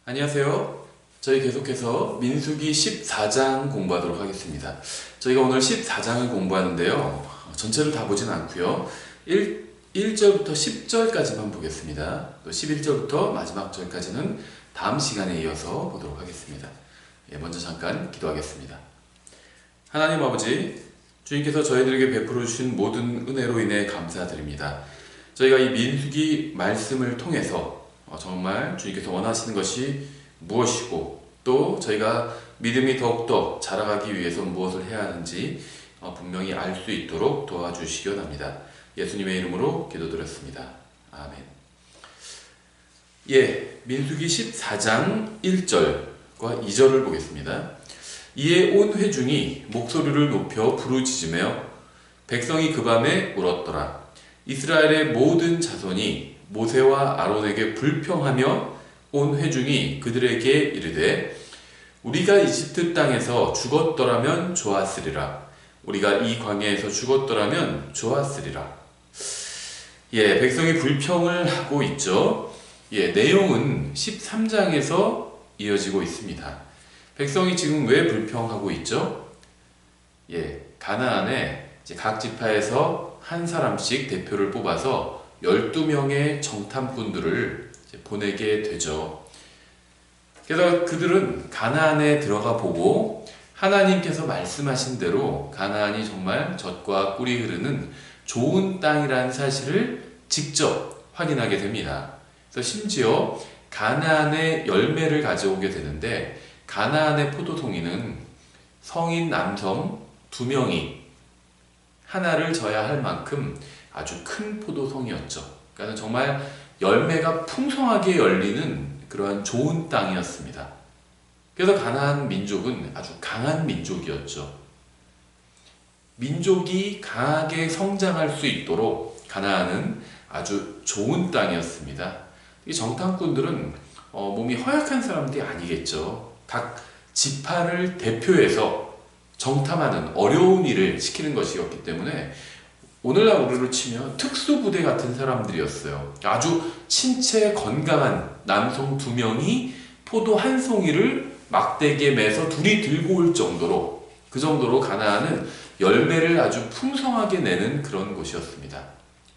안녕하세요. 저희 계속해서 민수기 14장 공부하도록 하겠습니다. 저희가 오늘 14장을 공부하는데요. 전체를 다 보진 않고요. 1절부터 10절까지만 보겠습니다. 또 11절부터 마지막 절까지는 다음 시간에 이어서 보도록 하겠습니다. 먼저 잠깐 기도하겠습니다. 하나님 아버지, 주님께서 저희들에게 베풀어 주신 모든 은혜로 인해 감사드립니다. 저희가 이 민수기 말씀을 통해서 정말 주님께서 원하시는 것이 무엇이고 또 저희가 믿음이 더욱더 자라가기 위해서 무엇을 해야 하는지 분명히 알 수 있도록 도와주시기 원합니다. 예수님의 이름으로 기도드렸습니다. 아멘. 민수기 14장 1절과 2절을 보겠습니다. 이에 온 회중이 목소리를 높여 부르짖으며 백성이 그 밤에 울었더라. 이스라엘의 모든 자손이 모세와 아론에게 불평하며 온 회중이 그들에게 이르되 우리가 이집트 땅에서 죽었더라면 좋았으리라. 우리가 이 광야에서 죽었더라면 좋았으리라. 백성이 불평을 하고 있죠. 내용은 13장에서 이어지고 있습니다. 백성이 지금 왜 불평하고 있죠? 가나안에 각 지파에서 한 사람씩 대표를 뽑아서 12명의 정탐꾼들을 보내게 되죠. 그래서 그들은 가나안에 들어가 보고 하나님께서 말씀하신 대로 가나안이 정말 젖과 꿀이 흐르는 좋은 땅이라는 사실을 직접 확인하게 됩니다. 그래서 심지어 가나안의 열매를 가져오게 되는데 가나안의 포도송이는 성인 남성 2명이 하나를 져야 할 만큼 아주 큰 포도송이었죠. 그러니까 정말 열매가 풍성하게 열리는 그러한 좋은 땅이었습니다. 그래서 가나안 민족은 아주 강한 민족이었죠. 민족이 강하게 성장할 수 있도록 가나안은 아주 좋은 땅이었습니다. 이 정탐꾼들은 몸이 허약한 사람들이 아니겠죠. 각 지파를 대표해서 정탐하는 어려운 일을 시키는 것이었기 때문에 오늘날 우리로 치면 특수부대 같은 사람들이었어요. 아주 신체 건강한 남성 2명이 포도 한 송이를 막대기에 매서 둘이 들고 올 정도로 그 정도로 가나안은 열매를 아주 풍성하게 내는 그런 곳이었습니다.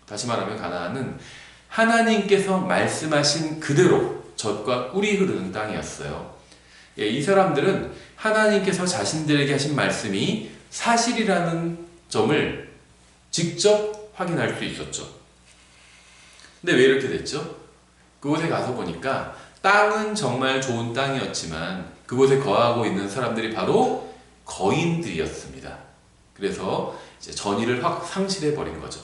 다시 말하면 가나안은 하나님께서 말씀하신 그대로 젖과 꿀이 흐르는 땅이었어요. 이 사람들은 하나님께서 자신들에게 하신 말씀이 사실이라는 점을 직접 확인할 수 있었죠. 근데 왜 이렇게 됐죠? 그곳에 가서 보니까 땅은 정말 좋은 땅이었지만 그곳에 거하고 있는 사람들이 바로 거인들이었습니다. 그래서 이제 전의를 확 상실해 버린 거죠.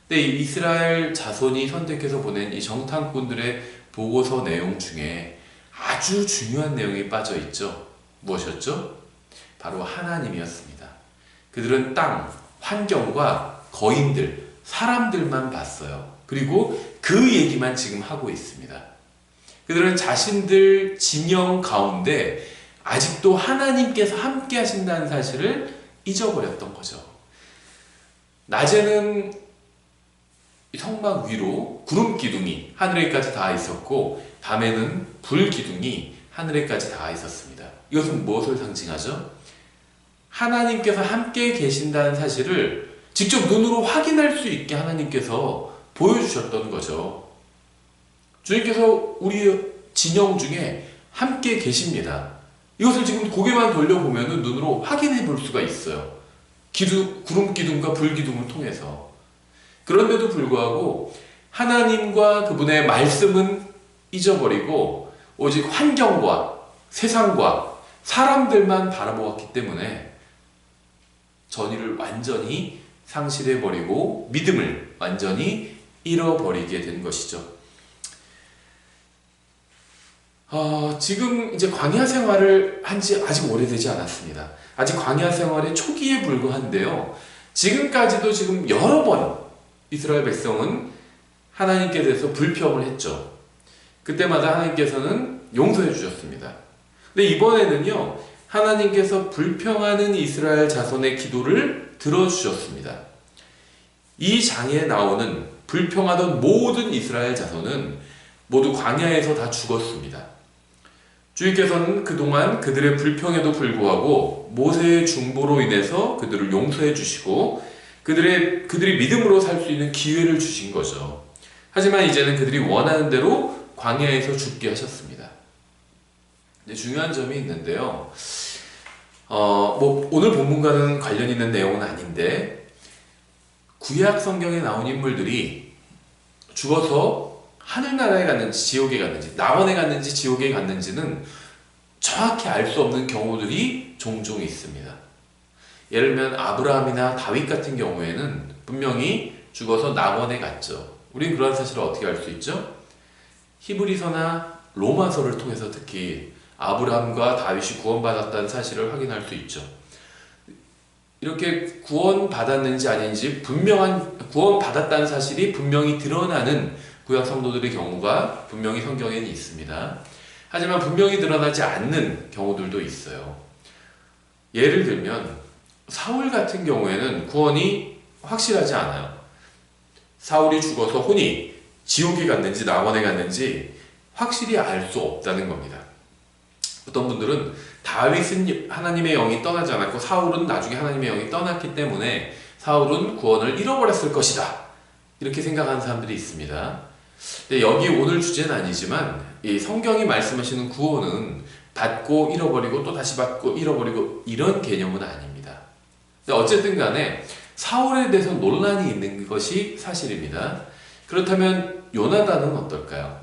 근데 이 이스라엘 자손이 선택해서 보낸 이 정탐꾼들의 보고서 내용 중에 아주 중요한 내용이 빠져 있죠. 무엇이었죠? 바로 하나님이었습니다. 그들은 땅, 환경과 거인들, 사람들만 봤어요. 그리고 그 얘기만 지금 하고 있습니다. 그들은 자신들 진영 가운데 아직도 하나님께서 함께 하신다는 사실을 잊어버렸던 거죠. 낮에는 성막 위로 구름 기둥이 하늘에까지 닿아 있었고 밤에는 불 기둥이 하늘에까지 닿아 있었습니다. 이것은 무엇을 상징하죠? 하나님께서 함께 계신다는 사실을 직접 눈으로 확인할 수 있게 하나님께서 보여주셨던 거죠. 주님께서 우리 진영 중에 함께 계십니다. 이것을 지금 고개만 돌려보면 눈으로 확인해 볼 수가 있어요. 구름 기둥과 불 기둥을 통해서. 그런데도 불구하고 하나님과 그분의 말씀은 잊어버리고 오직 환경과 세상과 사람들만 바라보았기 때문에 전의를 완전히 상실해버리고 믿음을 완전히 잃어버리게 된 것이죠. 지금 이제 광야 생활을 한 지 아직 오래되지 않았습니다. 아직 광야 생활의 초기에 불과한데요. 지금까지도 지금 여러 번 이스라엘 백성은 하나님께 대해서 불평을 했죠. 그때마다 하나님께서는 용서해 주셨습니다. 근데 이번에는요, 하나님께서 불평하는 이스라엘 자손의 기도를 들어주셨습니다. 이 장에 나오는 불평하던 모든 이스라엘 자손은 모두 광야에서 다 죽었습니다. 주님께서는 그동안 그들의 불평에도 불구하고 모세의 중보로 인해서 그들을 용서해 주시고 그들이 믿음으로 살 수 있는 기회를 주신 거죠. 하지만 이제는 그들이 원하는 대로 광야에서 죽게 하셨습니다. 근데 중요한 점이 있는데요. 오늘 본문과는 관련 있는 내용은 아닌데, 구약 성경에 나온 인물들이 죽어서 하늘나라에 갔는지 지옥에 갔는지, 낙원에 갔는지 지옥에 갔는지는 정확히 알 수 없는 경우들이 종종 있습니다. 예를 들면 아브라함이나 다윗 같은 경우에는 분명히 죽어서 낙원에 갔죠. 우린 그런 사실을 어떻게 알 수 있죠? 히브리서나 로마서를 통해서 특히 아브라함과 다윗이 구원받았다는 사실을 확인할 수 있죠. 이렇게 구원받았는지 아닌지 구원받았다는 사실이 분명히 드러나는 구약 성도들의 경우가 분명히 성경에는 있습니다. 하지만 분명히 드러나지 않는 경우들도 있어요. 예를 들면 사울 같은 경우에는 구원이 확실하지 않아요. 사울이 죽어서 혼이 지옥에 갔는지 낙원에 갔는지 확실히 알 수 없다는 겁니다. 어떤 분들은 다윗은 하나님의 영이 떠나지 않았고 사울은 나중에 하나님의 영이 떠났기 때문에 사울은 구원을 잃어버렸을 것이다, 이렇게 생각하는 사람들이 있습니다. 근데 여기 오늘 주제는 아니지만 이 성경이 말씀하시는 구원은 받고 잃어버리고 또 다시 받고 잃어버리고 이런 개념은 아닙니다. 근데 어쨌든 간에 사울에 대해서 논란이 있는 것이 사실입니다. 그렇다면 요나단은 어떨까요?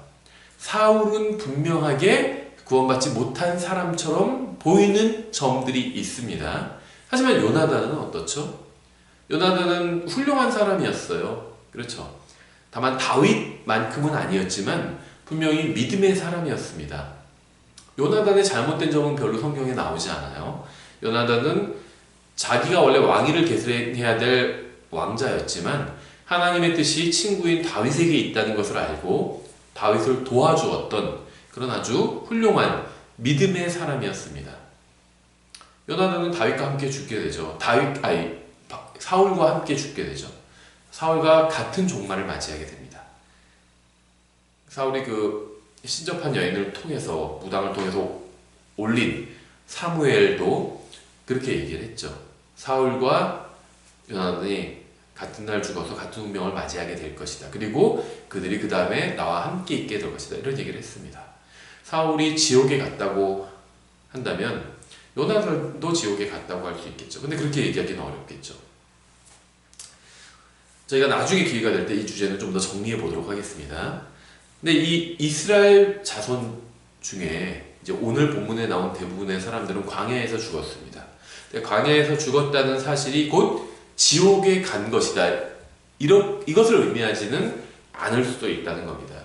사울은 분명하게 구원받지 못한 사람처럼 보이는 점들이 있습니다. 하지만 요나단은 어떻죠? 요나단은 훌륭한 사람이었어요. 그렇죠. 다만 다윗만큼은 아니었지만 분명히 믿음의 사람이었습니다. 요나단의 잘못된 점은 별로 성경에 나오지 않아요. 요나단은 자기가 원래 왕위를 계승해야 될 왕자였지만 하나님의 뜻이 친구인 다윗에게 있다는 것을 알고 다윗을 도와주었던 그런 아주 훌륭한 믿음의 사람이었습니다. 요나단은 다윗과 함께 죽게 되죠. 사울과 함께 죽게 되죠. 사울과 같은 종말을 맞이하게 됩니다. 사울이 그 신접한 여인을 통해서, 무당을 통해서 올린 사무엘도 그렇게 얘기를 했죠. 사울과 요나단이 같은 날 죽어서 같은 운명을 맞이하게 될 것이다. 그리고 그들이 그 다음에 나와 함께 있게 될 것이다. 이런 얘기를 했습니다. 사울이 지옥에 갔다고 한다면 요나단도 지옥에 갔다고 할 수 있겠죠. 근데 그렇게 얘기하기는 어렵겠죠. 저희가 나중에 기회가 될 때 이 주제는 좀 더 정리해 보도록 하겠습니다. 근데 이 이스라엘 자손 중에 이제 오늘 본문에 나온 대부분의 사람들은 광야에서 죽었습니다. 광야에서 죽었다는 사실이 곧 지옥에 간 것이다, 이것을 의미하지는 않을 수도 있다는 겁니다.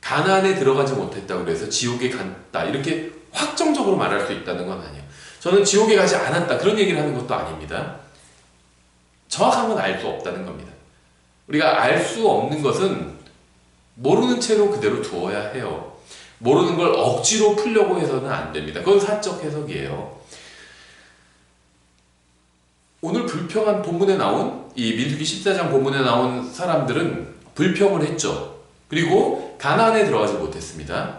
가나안에 들어가지 못했다고 해서 지옥에 갔다, 이렇게 확정적으로 말할 수 있다는 건 아니에요. 저는 지옥에 가지 않았다, 그런 얘기를 하는 것도 아닙니다. 정확한 건 알 수 없다는 겁니다. 우리가 알 수 없는 것은 모르는 채로 그대로 두어야 해요. 모르는 걸 억지로 풀려고 해서는 안 됩니다. 그건 사적 해석이에요. 오늘 불평한 본문에 나온, 이 민수기 14장 본문에 나온 사람들은 불평을 했죠. 그리고 가나안에 들어가지 못했습니다.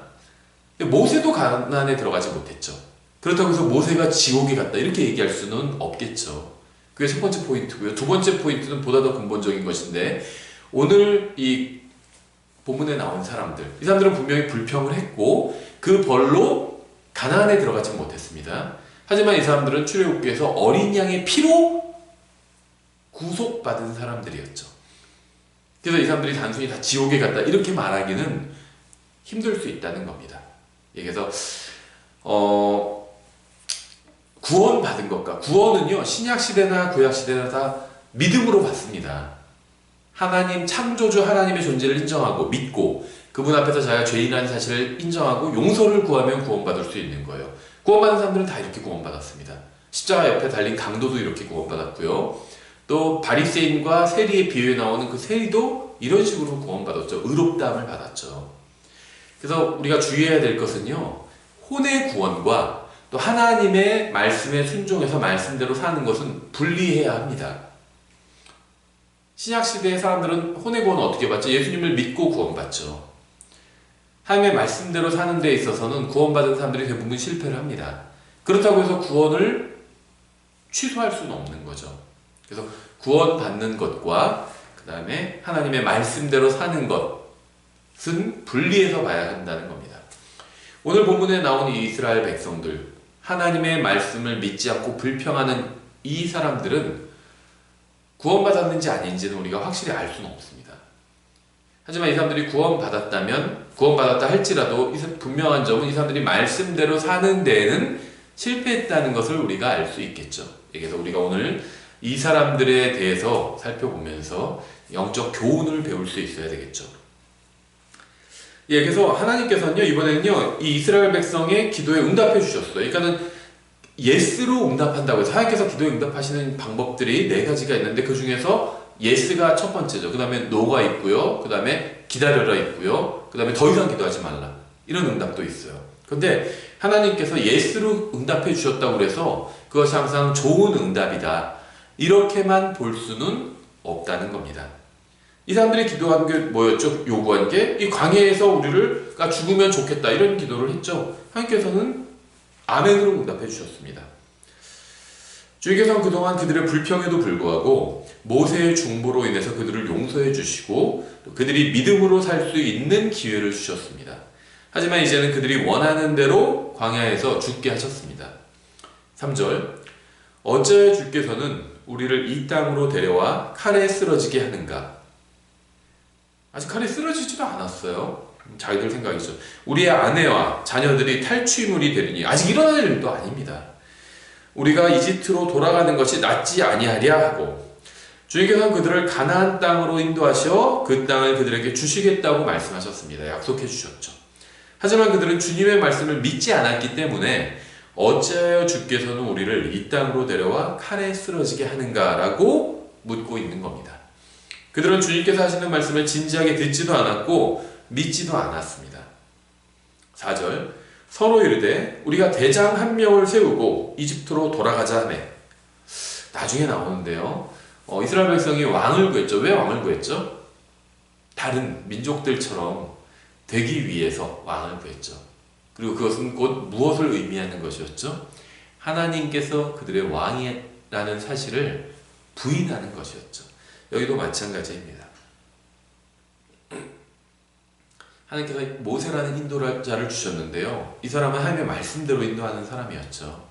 모세도 가나안에 들어가지 못했죠. 그렇다고 해서 모세가 지옥에 갔다, 이렇게 얘기할 수는 없겠죠. 그게 첫 번째 포인트고요. 두 번째 포인트는 보다 더 근본적인 것인데, 오늘 이 본문에 나온 사람들, 이 사람들은 분명히 불평을 했고 그 벌로 가나안에 들어가지 못했습니다. 하지만 이 사람들은 출애굽기에서 어린 양의 피로 구속받은 사람들이었죠. 그래서 이 사람들이 단순히 다 지옥에 갔다, 이렇게 말하기는 힘들 수 있다는 겁니다. 그래서 구원받은 것과, 구원은요 신약시대나 구약시대나 다 믿음으로 받습니다. 하나님, 창조주 하나님의 존재를 인정하고 믿고 그분 앞에서 자기가 죄인이라는 사실을 인정하고 용서를 구하면 구원받을 수 있는 거예요. 구원받은 사람들은 다 이렇게 구원받았습니다. 십자가 옆에 달린 강도도 이렇게 구원받았고요. 또 바리새인과 세리의 비유에 나오는 그 세리도 이런 식으로 구원받았죠. 의롭다함을 받았죠. 그래서 우리가 주의해야 될 것은요, 혼의 구원과 또 하나님의 말씀에 순종해서 말씀대로 사는 것은 분리해야 합니다. 신약시대의 사람들은 혼의 구원을 어떻게 받죠? 예수님을 믿고 구원받죠. 하나님의 말씀대로 사는 데 있어서는 구원받은 사람들이 대부분 실패를 합니다. 그렇다고 해서 구원을 취소할 수는 없는 거죠. 그래서 구원받는 것과 그 다음에 하나님의 말씀대로 사는 것은 분리해서 봐야 한다는 겁니다. 오늘 본문에 나온 이 이스라엘 백성들, 하나님의 말씀을 믿지 않고 불평하는 이 사람들은 구원받았는지 아닌지는 우리가 확실히 알 수는 없습니다. 하지만 이 사람들이 구원받았다 할지라도 분명한 점은 이 사람들이 말씀대로 사는 데에는 실패했다는 것을 우리가 알 수 있겠죠. 그래서 우리가 오늘 이 사람들에 대해서 살펴보면서 영적 교훈을 배울 수 있어야 되겠죠. 그래서 하나님께서는요, 이번에는요, 이 이스라엘 백성의 기도에 응답해 주셨어요. 그러니까는 예스로 응답한다고 해서 하나님께서 기도에 응답하시는 방법들이 4가지가 있는데 그 중에서 예스가 첫 번째죠. 그 다음에 노가 있고요. 그 다음에 기다려라 있고요. 그 다음에 더 이상 기도하지 말라. 이런 응답도 있어요. 그런데 하나님께서 예스로 응답해 주셨다고 해서 그것이 항상 좋은 응답이다. 이렇게만 볼 수는 없다는 겁니다. 이 사람들이 기도한 게 뭐였죠? 요구한 게 이 광야에서 우리를 죽으면 좋겠다 이런 기도를 했죠. 하나님께서는 아멘으로 응답해 주셨습니다. 주님께서는 그동안 그들의 불평에도 불구하고 모세의 중보로 인해서 그들을 용서해 주시고 또 그들이 믿음으로 살 수 있는 기회를 주셨습니다. 하지만 이제는 그들이 원하는 대로 광야에서 죽게 하셨습니다. 3절 어찌하여 주께서는 우리를 이 땅으로 데려와 칼에 쓰러지게 하는가? 아직 칼에 쓰러지지도 않았어요. 자기들 생각이죠. 우리의 아내와 자녀들이 탈취물이 되리니 아직 일어날 일도 아닙니다. 우리가 이집트로 돌아가는 것이 낫지 아니하랴 하고 주님께서는 그들을 가나안 땅으로 인도하셔 그 땅을 그들에게 주시겠다고 말씀하셨습니다. 약속해 주셨죠. 하지만 그들은 주님의 말씀을 믿지 않았기 때문에 어찌하여 주께서는 우리를 이 땅으로 데려와 칼에 쓰러지게 하는가라고 묻고 있는 겁니다. 그들은 주님께서 하시는 말씀을 진지하게 듣지도 않았고 믿지도 않았습니다. 4절 서로 이르되 우리가 대장 한 명을 세우고 이집트로 돌아가자 하매 나중에 나오는데요. 이스라엘 백성이 왕을 구했죠. 왜 왕을 구했죠? 다른 민족들처럼 되기 위해서 왕을 구했죠. 그리고 그것은 곧 무엇을 의미하는 것이었죠? 하나님께서 그들의 왕이라는 사실을 부인하는 것이었죠. 여기도 마찬가지입니다. 하나님께서 모세라는 인도자를 주셨는데요. 이 사람은 하나님의 말씀대로 인도하는 사람이었죠.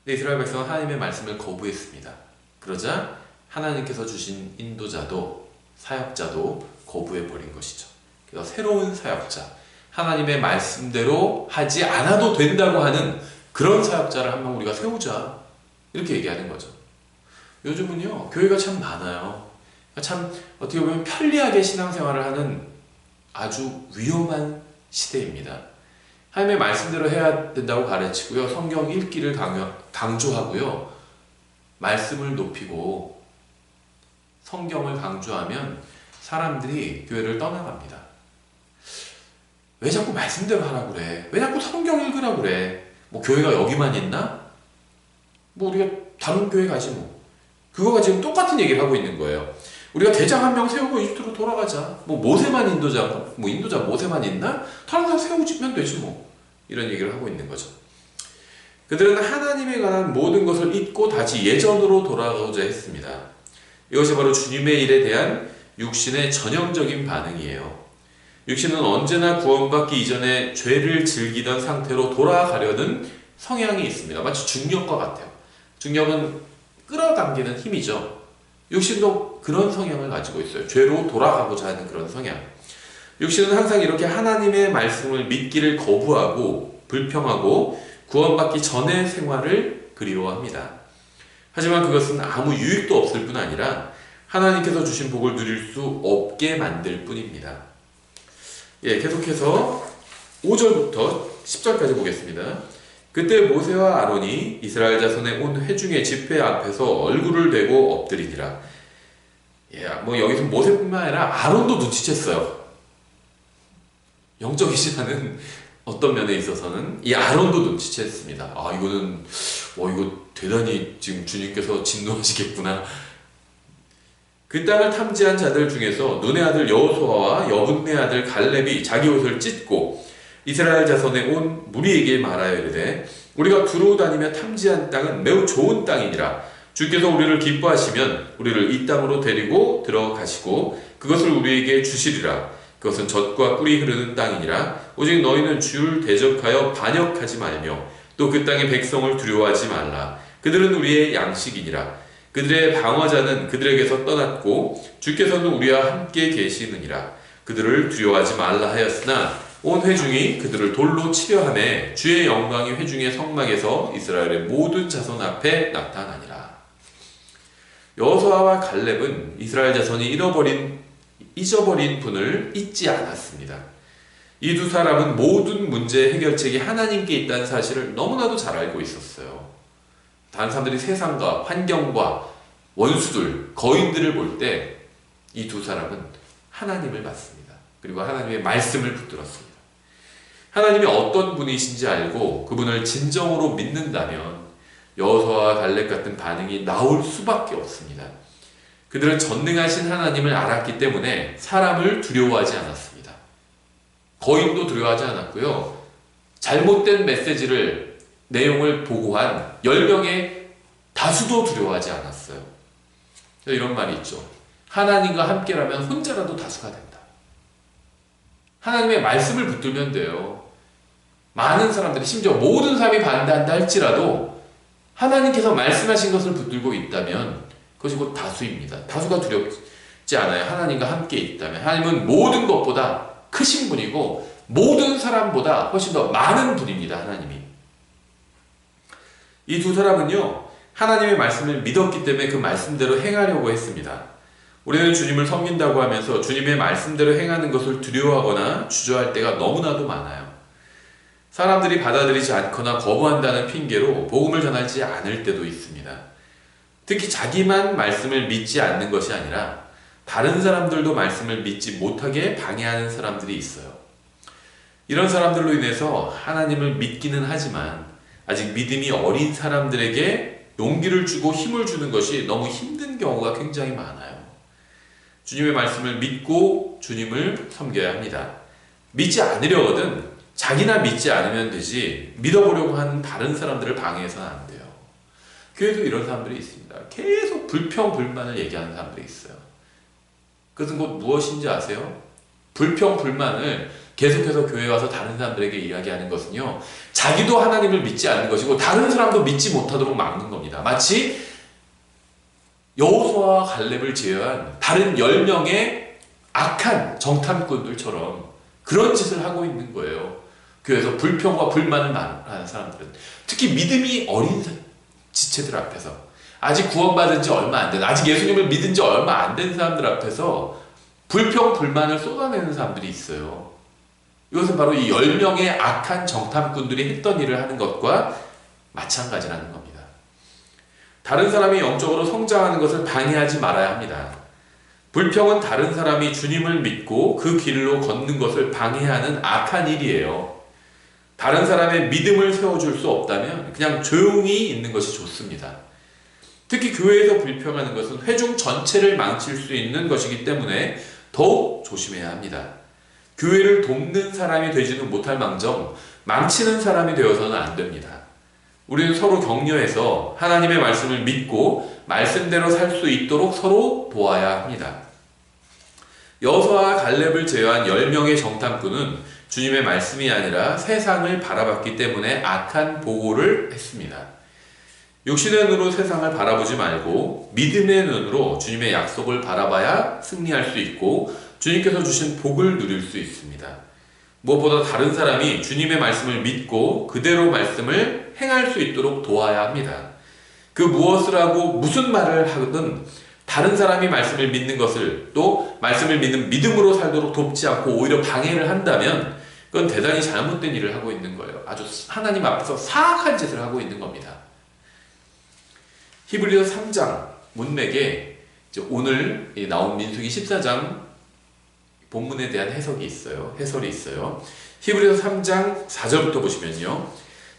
근데 이스라엘 백성은 하나님의 말씀을 거부했습니다. 그러자 하나님께서 주신 인도자도 사역자도 거부해버린 것이죠. 그래서 새로운 사역자, 하나님의 말씀대로 하지 않아도 된다고 하는 그런 사역자를 한 명 우리가 세우자 이렇게 얘기하는 거죠. 요즘은요 교회가 참 많아요. 참 어떻게 보면 편리하게 신앙생활을 하는 아주 위험한 시대입니다. 하나님의 말씀대로 해야 된다고 가르치고요. 성경 읽기를 강조하고요. 말씀을 높이고 성경을 강조하면 사람들이 교회를 떠나갑니다. 왜 자꾸 말씀대로 하라고 그래? 왜 자꾸 성경 읽으라고 그래? 뭐 교회가 여기만 있나? 뭐 우리가 다른 교회 가지 뭐. 그거가 지금 똑같은 얘기를 하고 있는 거예요. 우리가 대장 한 명 세우고 이집트로 돌아가자. 뭐 모세만 인도자, 뭐 인도자 모세만 있나? 다른 사람 세우면 되지 뭐. 이런 얘기를 하고 있는 거죠. 그들은 하나님에 관한 모든 것을 잊고 다시 예전으로 돌아가고자 했습니다. 이것이 바로 주님의 일에 대한 육신의 전형적인 반응이에요. 육신은 언제나 구원받기 이전에 죄를 즐기던 상태로 돌아가려는 성향이 있습니다. 마치 중력과 같아요. 중력은 끌어당기는 힘이죠. 육신도 그런 성향을 가지고 있어요. 죄로 돌아가고자 하는 그런 성향. 육신은 항상 이렇게 하나님의 말씀을 믿기를 거부하고 불평하고 구원받기 전의 생활을 그리워합니다. 하지만 그것은 아무 유익도 없을 뿐 아니라 하나님께서 주신 복을 누릴 수 없게 만들 뿐입니다. 계속해서 5절부터 10절까지 보겠습니다. 그때 모세와 아론이 이스라엘 자손의 온 회중의 집회 앞에서 얼굴을 대고 엎드리니라. 뭐 여기서 모세뿐만 아니라 아론도 눈치챘어요. 영적이지 않은 어떤 면에 있어서는 이 아론도 눈치챘습니다. 이거는 이거 대단히 지금 주님께서 진노하시겠구나. 그 땅을 탐지한 자들 중에서 눈의 아들 여호수아와 여분네 아들 갈렙이 자기 옷을 찢고 이스라엘 자손의 온 무리에게 말하여 이르되 우리가 두루 다니며 탐지한 땅은 매우 좋은 땅이니라. 주께서 우리를 기뻐하시면 우리를 이 땅으로 데리고 들어가시고 그것을 우리에게 주시리라. 그것은 젖과 꿀이 흐르는 땅이니라. 오직 너희는 주를 대적하여 반역하지 말며 또 그 땅의 백성을 두려워하지 말라. 그들은 우리의 양식이니라. 그들의 방어자는 그들에게서 떠났고 주께서는 우리와 함께 계시느니라. 그들을 두려워하지 말라 하였으나 온 회중이 그들을 돌로 치려 하매 주의 영광이 회중의 성막에서 이스라엘의 모든 자손 앞에 나타나니라. 여호수아와 갈렙은 이스라엘 자손이 잊어버린 분을 잊지 않았습니다. 이 두 사람은 모든 문제 해결책이 하나님께 있다는 사실을 너무나도 잘 알고 있었어요. 다른 사람들이 세상과 환경과 원수들, 거인들을 볼 때 이 두 사람은 하나님을 봤습니다. 그리고 하나님의 말씀을 붙들었습니다. 하나님이 어떤 분이신지 알고 그분을 진정으로 믿는다면 여호수아와 갈렙 같은 반응이 나올 수밖에 없습니다. 그들은 전능하신 하나님을 알았기 때문에 사람을 두려워하지 않았습니다. 거인도 두려워하지 않았고요. 잘못된 내용을 보고한 10명의 다수도 두려워하지 않았어요. 이런 말이 있죠. 하나님과 함께라면 혼자라도 다수가 된다. 하나님의 말씀을 붙들면 돼요. 많은 사람들이, 심지어 모든 사람이 반대한다 할지라도 하나님께서 말씀하신 것을 붙들고 있다면 그것이 곧 다수입니다. 다수가 두렵지 않아요. 하나님과 함께 있다면. 하나님은 모든 것보다 크신 분이고 모든 사람보다 훨씬 더 많은 분입니다. 하나님이. 이 두 사람은요, 하나님의 말씀을 믿었기 때문에 그 말씀대로 행하려고 했습니다. 우리는 주님을 섬긴다고 하면서 주님의 말씀대로 행하는 것을 두려워하거나 주저할 때가 너무나도 많아요. 사람들이 받아들이지 않거나 거부한다는 핑계로 복음을 전하지 않을 때도 있습니다. 특히 자기만 말씀을 믿지 않는 것이 아니라 다른 사람들도 말씀을 믿지 못하게 방해하는 사람들이 있어요. 이런 사람들로 인해서 하나님을 믿기는 하지만 아직 믿음이 어린 사람들에게 용기를 주고 힘을 주는 것이 너무 힘든 경우가 굉장히 많아요. 주님의 말씀을 믿고 주님을 섬겨야 합니다. 믿지 않으려거든 자기나 믿지 않으면 되지 믿어보려고 하는 다른 사람들을 방해해서는 안 돼요. 교회도 이런 사람들이 있습니다. 계속 불평불만을 얘기하는 사람들이 있어요. 그것은 곧 무엇인지 아세요? 불평불만을 계속해서 교회에 와서 다른 사람들에게 이야기하는 것은요, 자기도 하나님을 믿지 않는 것이고 다른 사람도 믿지 못하도록 막는 겁니다. 마치 여호수아와 갈렙을 제외한 다른 10명의 악한 정탐꾼들처럼 그런 짓을 하고 있는 거예요. 교회에서 불평과 불만을 말하는 사람들은, 특히 믿음이 어린 지체들 앞에서, 아직 구원받은 지 얼마 안 된, 아직 예수님을 믿은 지 얼마 안 된 사람들 앞에서 불평, 불만을 쏟아내는 사람들이 있어요. 이것은 바로 이 10명의 악한 정탐꾼들이 했던 일을 하는 것과 마찬가지라는 겁니다. 다른 사람이 영적으로 성장하는 것을 방해하지 말아야 합니다. 불평은 다른 사람이 주님을 믿고 그 길로 걷는 것을 방해하는 악한 일이에요. 다른 사람의 믿음을 세워줄 수 없다면 그냥 조용히 있는 것이 좋습니다. 특히 교회에서 불평하는 것은 회중 전체를 망칠 수 있는 것이기 때문에 더욱 조심해야 합니다. 교회를 돕는 사람이 되지는 못할 망정 망치는 사람이 되어서는 안 됩니다. 우리는 서로 격려해서 하나님의 말씀을 믿고 말씀대로 살 수 있도록 서로 도와야 합니다. 여호수아와 갈렙을 제외한 10명의 정탐꾼은 주님의 말씀이 아니라 세상을 바라봤기 때문에 악한 보고를 했습니다. 육신의 눈으로 세상을 바라보지 말고 믿음의 눈으로 주님의 약속을 바라봐야 승리할 수 있고 주님께서 주신 복을 누릴 수 있습니다. 무엇보다 다른 사람이 주님의 말씀을 믿고 그대로 말씀을 행할 수 있도록 도와야 합니다. 그 무엇을 하고 무슨 말을 하든 다른 사람이 말씀을 믿는 것을, 또 말씀을 믿는 믿음으로 살도록 돕지 않고 오히려 방해를 한다면 그건 대단히 잘못된 일을 하고 있는 거예요. 아주 하나님 앞에서 사악한 짓을 하고 있는 겁니다. 히브리서 3장 문맥에 오늘 나온 민수기 14장 본문에 대한 해설이 있어요. 히브리서 3장 4절부터 보시면요.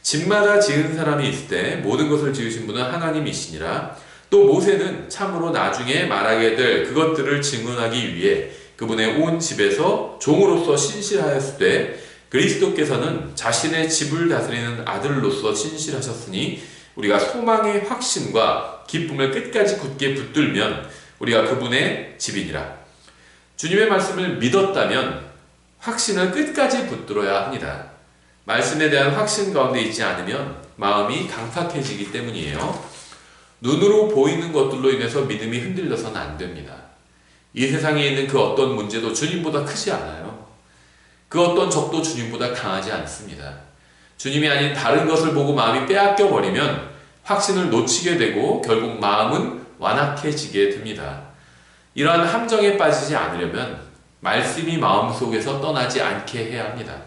집마다 지은 사람이 있을 때 모든 것을 지으신 분은 하나님이시니라. 또 모세는 참으로 나중에 말하게 될 그것들을 증언하기 위해 그분의 온 집에서 종으로서 신실하였을 때 그리스도께서는 자신의 집을 다스리는 아들로서 신실하셨으니 우리가 소망의 확신과 기쁨을 끝까지 굳게 붙들면 우리가 그분의 집이니라. 주님의 말씀을 믿었다면 확신을 끝까지 붙들어야 합니다. 말씀에 대한 확신 가운데 있지 않으면 마음이 강팍해지기 때문이에요. 눈으로 보이는 것들로 인해서 믿음이 흔들려서는 안 됩니다. 이 세상에 있는 그 어떤 문제도 주님보다 크지 않아요. 그 어떤 적도 주님보다 강하지 않습니다. 주님이 아닌 다른 것을 보고 마음이 빼앗겨 버리면 확신을 놓치게 되고 결국 마음은 완악해지게 됩니다. 이러한 함정에 빠지지 않으려면 말씀이 마음속에서 떠나지 않게 해야 합니다.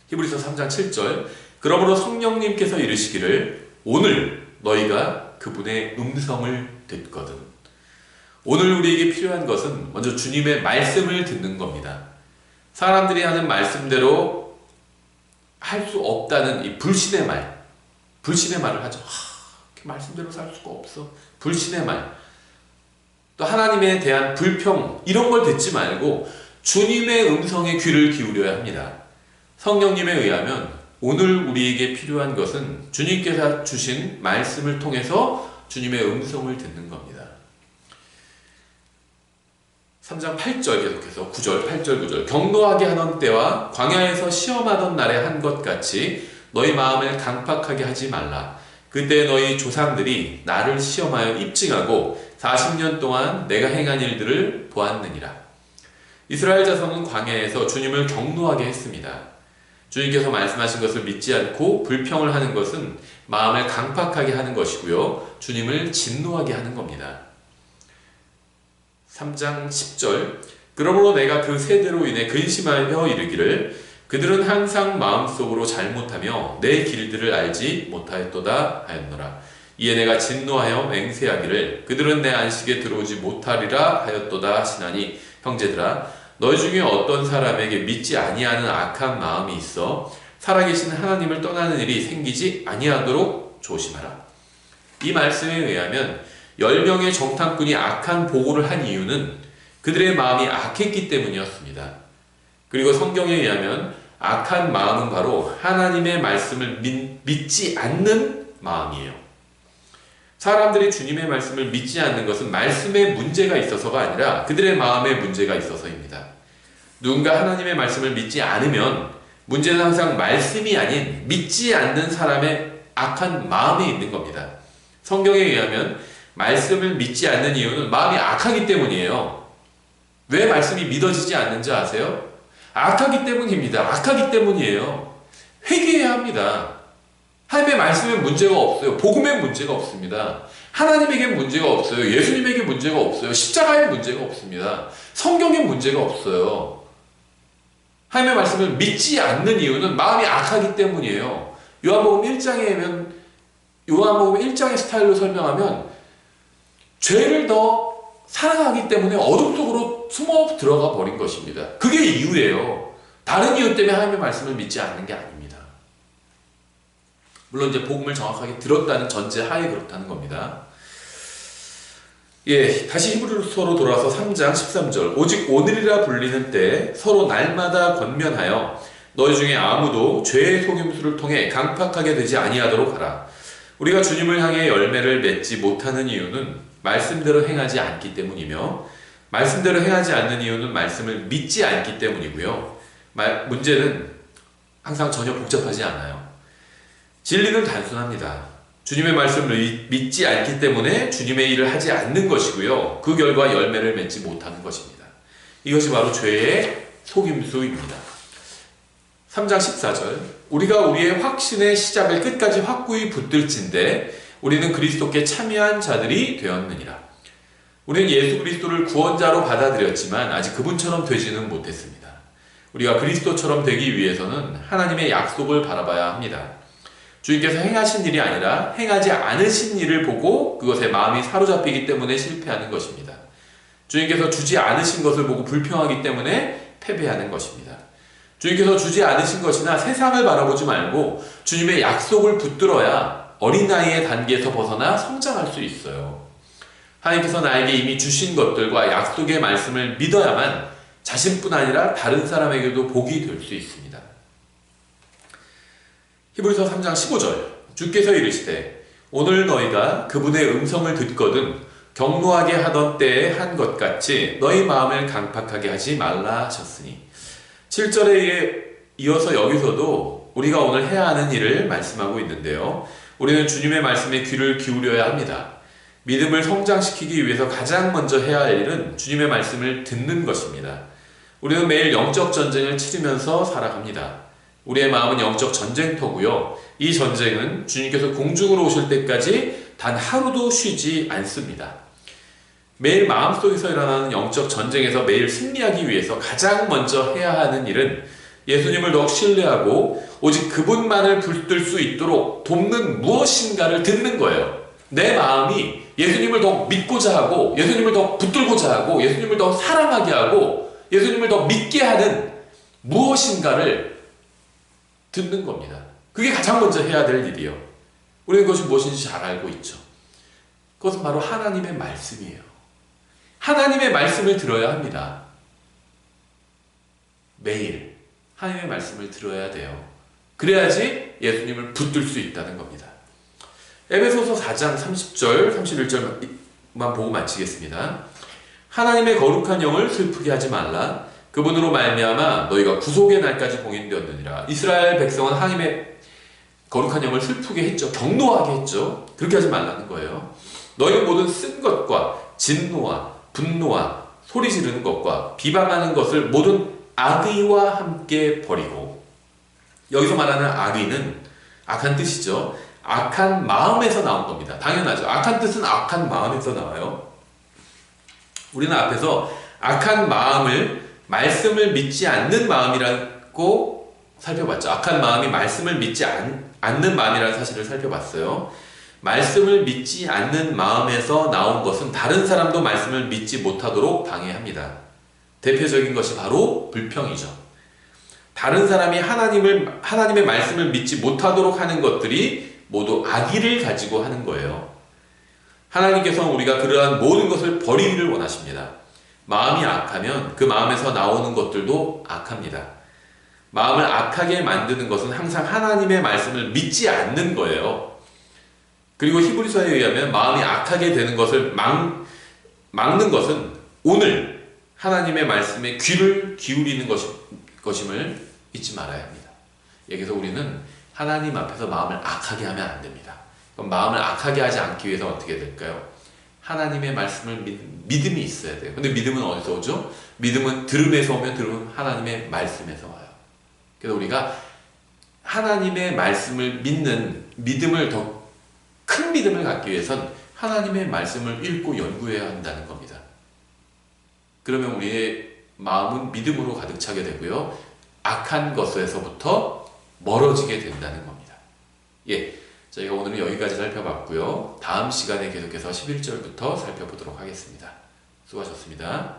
히브리서 3장 7절 그러므로 성령님께서 이르시기를 오늘 너희가 그분의 음성을 듣거든. 오늘 우리에게 필요한 것은 먼저 주님의 말씀을 듣는 겁니다. 사람들이 하는 말씀대로 할 수 없다는 이 불신의 말을 하죠. 말씀대로 살 수가 없어. 불신의 말. 또 하나님에 대한 불평 이런 걸 듣지 말고 주님의 음성에 귀를 기울여야 합니다. 성령님에 의하면 오늘 우리에게 필요한 것은 주님께서 주신 말씀을 통해서 주님의 음성을 듣는 겁니다. 3장 8절 계속해서 9절, 8절, 9절 경노하게 하던 때와 광야에서 시험하던 날에 한 것 같이 너희 마음을 강팍하게 하지 말라. 그때 너희 조상들이 나를 시험하여 입증하고 40년 동안 내가 행한 일들을 보았느니라. 이스라엘 자손은 광야에서 주님을 경노하게 했습니다. 주님께서 말씀하신 것을 믿지 않고 불평을 하는 것은 마음을 강팍하게 하는 것이고요. 주님을 진노하게 하는 겁니다. 3장 10절 그러므로 내가 그 세대로 인해 근심하여 이르기를 그들은 항상 마음속으로 잘못하며 내 길들을 알지 못하였도다 하였노라. 이에 내가 진노하여 맹세하기를 그들은 내 안식에 들어오지 못하리라 하였도다 하시나니 형제들아 너희 중에 어떤 사람에게 믿지 아니하는 악한 마음이 있어 살아계신 하나님을 떠나는 일이 생기지 아니하도록 조심하라. 이 말씀에 의하면 10명의 정탐꾼이 악한 보고를 한 이유는 그들의 마음이 악했기 때문이었습니다. 그리고 성경에 의하면 악한 마음은 바로 하나님의 말씀을 믿지 않는 마음이에요. 사람들이 주님의 말씀을 믿지 않는 것은 말씀에 문제가 있어서가 아니라 그들의 마음에 문제가 있어서입니다. 누군가 하나님의 말씀을 믿지 않으면 문제는 항상 말씀이 아닌 믿지 않는 사람의 악한 마음에 있는 겁니다. 성경에 의하면 말씀을 믿지 않는 이유는 마음이 악하기 때문이에요. 왜 말씀이 믿어지지 않는지 아세요? 악하기 때문입니다. 악하기 때문이에요. 회개해야 합니다. 하나님의 말씀에 문제가 없어요. 복음에 문제가 없습니다. 하나님에게 문제가 없어요. 예수님에게 문제가 없어요. 십자가에 문제가 없습니다. 성경에 문제가 없어요. 하나님의 말씀을 믿지 않는 이유는 마음이 악하기 때문이에요. 요한복음 1장의 스타일로 설명하면 죄를 더 사랑하기 때문에 어둠 속으로 숨어 들어가 버린 것입니다. 그게 이유예요. 다른 이유 때문에 하나님의 말씀을 믿지 않는 게 아닙니다. 물론 이제 복음을 정확하게 들었다는 전제 하에 그렇다는 겁니다. 다시 히브리서로 돌아와서 3장 13절 오직 오늘이라 불리는 때 서로 날마다 권면하여 너희 중에 아무도 죄의 속임수를 통해 강팍하게 되지 아니하도록 하라. 우리가 주님을 향해 열매를 맺지 못하는 이유는 말씀대로 행하지 않기 때문이며 말씀대로 행하지 않는 이유는 말씀을 믿지 않기 때문이고요. 문제는 항상 전혀 복잡하지 않아요. 진리는 단순합니다. 주님의 말씀을 믿지 않기 때문에 주님의 일을 하지 않는 것이고요. 그 결과 열매를 맺지 못하는 것입니다. 이것이 바로 죄의 속임수입니다. 3장 14절 우리가 우리의 확신의 시작을 끝까지 확고히 붙들진대 우리는 그리스도께 참여한 자들이 되었느니라. 우리는 예수 그리스도를 구원자로 받아들였지만 아직 그분처럼 되지는 못했습니다. 우리가 그리스도처럼 되기 위해서는 하나님의 약속을 바라봐야 합니다. 주님께서 행하신 일이 아니라 행하지 않으신 일을 보고 그것에 마음이 사로잡히기 때문에 실패하는 것입니다. 주님께서 주지 않으신 것을 보고 불평하기 때문에 패배하는 것입니다. 주님께서 주지 않으신 것이나 세상을 바라보지 말고 주님의 약속을 붙들어야 어린아이의 단계에서 벗어나 성장할 수 있어요. 하나님께서 나에게 이미 주신 것들과 약속의 말씀을 믿어야만 자신뿐 아니라 다른 사람에게도 복이 될 수 있습니다. 히브리서 3장 15절 주께서 이르시되 오늘 너희가 그분의 음성을 듣거든 경노하게 하던 때에 한 것 같이 너희 마음을 강팍하게 하지 말라 하셨으니 7절에 이어서 여기서도 우리가 오늘 해야 하는 일을 말씀하고 있는데요. 우리는 주님의 말씀에 귀를 기울여야 합니다. 믿음을 성장시키기 위해서 가장 먼저 해야 할 일은 주님의 말씀을 듣는 것입니다. 우리는 매일 영적 전쟁을 치르면서 살아갑니다. 우리의 마음은 영적 전쟁터고요. 이 전쟁은 주님께서 공중으로 오실 때까지 단 하루도 쉬지 않습니다. 매일 마음속에서 일어나는 영적 전쟁에서 매일 승리하기 위해서 가장 먼저 해야 하는 일은 예수님을 더욱 신뢰하고 오직 그분만을 붙들 수 있도록 돕는 무엇인가를 듣는 거예요. 내 마음이 예수님을 더 믿고자 하고 예수님을 더 붙들고자 하고 예수님을 더 사랑하게 하고 예수님을 더 믿게 하는 무엇인가를 듣는 겁니다. 그게 가장 먼저 해야 될 일이에요. 우리는 그것이 무엇인지 잘 알고 있죠. 그것은 바로 하나님의 말씀이에요. 하나님의 말씀을 들어야 합니다. 매일 하나님의 말씀을 들어야 돼요. 그래야지 예수님을 붙들 수 있다는 겁니다. 에베소서 4장 30절, 31절만 보고 마치겠습니다. 하나님의 거룩한 영을 슬프게 하지 말라. 그분으로 말미암아 너희가 구속의 날까지 봉인되었느니라. 이스라엘 백성은 하나님의 거룩한 영을 슬프게 했죠. 경노하게 했죠. 그렇게 하지 말라는 거예요. 너희 모든 쓴 것과 진노와 분노와 소리 지르는 것과 비방하는 것을 모든 악의와 함께 버리고, 여기서 말하는 악의는 악한 뜻이죠. 악한 마음에서 나온 겁니다. 당연하죠. 악한 뜻은 악한 마음에서 나와요. 우리는 앞에서 악한 마음을 말씀을 믿지 않는 마음이라고 살펴봤죠. 악한 마음이 말씀을 믿지 않는 마음이라는 사실을 살펴봤어요. 말씀을 믿지 않는 마음에서 나온 것은 다른 사람도 말씀을 믿지 못하도록 방해합니다. 대표적인 것이 바로 불평이죠. 다른 사람이 하나님의 말씀을 믿지 못하도록 하는 것들이 모두 악의를 가지고 하는 거예요. 하나님께서는 우리가 그러한 모든 것을 버리기를 원하십니다. 마음이 악하면 그 마음에서 나오는 것들도 악합니다. 마음을 악하게 만드는 것은 항상 하나님의 말씀을 믿지 않는 거예요. 그리고 히브리서에 의하면 마음이 악하게 되는 것을 막는 것은 오늘 하나님의 말씀에 귀를 기울이는 것임을 잊지 말아야 합니다. 여기서 우리는 하나님 앞에서 마음을 악하게 하면 안 됩니다. 그럼 마음을 악하게 하지 않기 위해서 어떻게 될까요? 하나님의 말씀을 믿음이 있어야 돼요. 근데 믿음은 어디서 오죠? 믿음은 들음에서 오면 들음은 하나님의 말씀에서 와요. 그래서 우리가 하나님의 말씀을 믿는 믿음을 더 큰 믿음을 갖기 위해선 하나님의 말씀을 읽고 연구해야 한다는 겁니다. 그러면 우리의 마음은 믿음으로 가득 차게 되고요. 악한 것에서부터 멀어지게 된다는 겁니다. 예, 저희가 오늘은 여기까지 살펴봤고요. 다음 시간에 계속해서 11절부터 살펴보도록 하겠습니다. 수고하셨습니다.